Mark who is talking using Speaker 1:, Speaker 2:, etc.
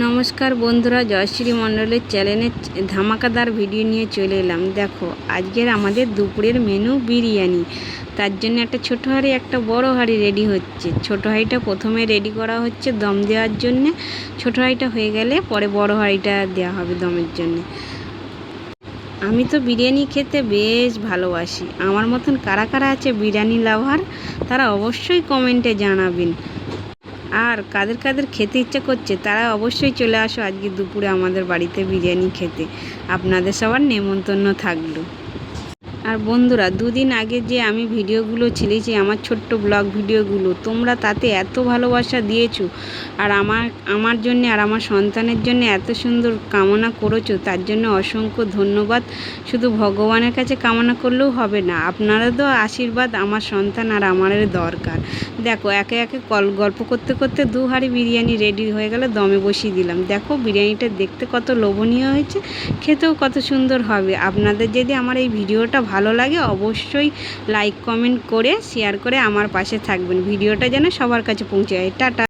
Speaker 1: নমস্কার বন্ধুরা, জয়শ্রী মণ্ডলের চ্যানেলে ধামাকাদার ভিডিও নিয়ে চলে এলাম। দেখো আজকের আমাদের দুপুরের মেনু বিরিয়ানি। তার জন্য একটা ছোটো হাঁড়ি একটা বড় হাঁড়ি রেডি হচ্ছে। ছোটো হাঁড়িটা প্রথমে রেডি করা হচ্ছে দম দেওয়ার জন্যে। ছোটো হাঁড়িটা হয়ে গেলে পরে বড় হাঁড়িটা দেওয়া হবে দমের জন্যে। আমি তো বিরিয়ানি খেতে বেশ ভালোবাসি। আমার মতন কারা কারা আছে বিরিয়ানি লাভার, তারা অবশ্যই কমেন্টে জানাবেন। আর কাদের কাদের খেতে ইচ্ছা করছে তারা অবশ্যই চলে আসো আজকে দুপুরে আমাদের বাড়িতে বিরিয়ানি খেতে। আপনাদের সবার নেমন্তন্ন থাকলো। আর বন্ধুরা, দুদিন আগে যে আমি ভিডিওগুলো ছেড়েছি, আমার ছোট্ট ব্লগ ভিডিওগুলো, তোমরা তাতে এত ভালোবাসা দিয়েছো আর আমার জন্যে আর আমার সন্তানের জন্য এত সুন্দর কামনা করেছো, তার জন্য অসংখ্য ধন্যবাদ। শুধু ভগবানের কাছে কামনা করলেও হবে না, আপনাদেরও আশীর্বাদ আমার সন্তান আর আমাদের দরকার। দেখো একে একে গল্প করতে করতে 2 হাঁড়ি বিরিয়ানি রেডি হয়ে গেল, দমে বসিয়ে দিলাম। দেখো বিরিয়ানিটা দেখতে কত লোভনীয় হয়েছে, খেতেও কত সুন্দর হবে। আপনাদের যদি আমার এই ভিডিওটা ভালো লাগে অবশ্যই লাইক কমেন্ট করে শেয়ার করে আমার পাশে থাকবেন। ভিডিওটা যেন সবার কাছে পৌঁছে যায়। টাটা।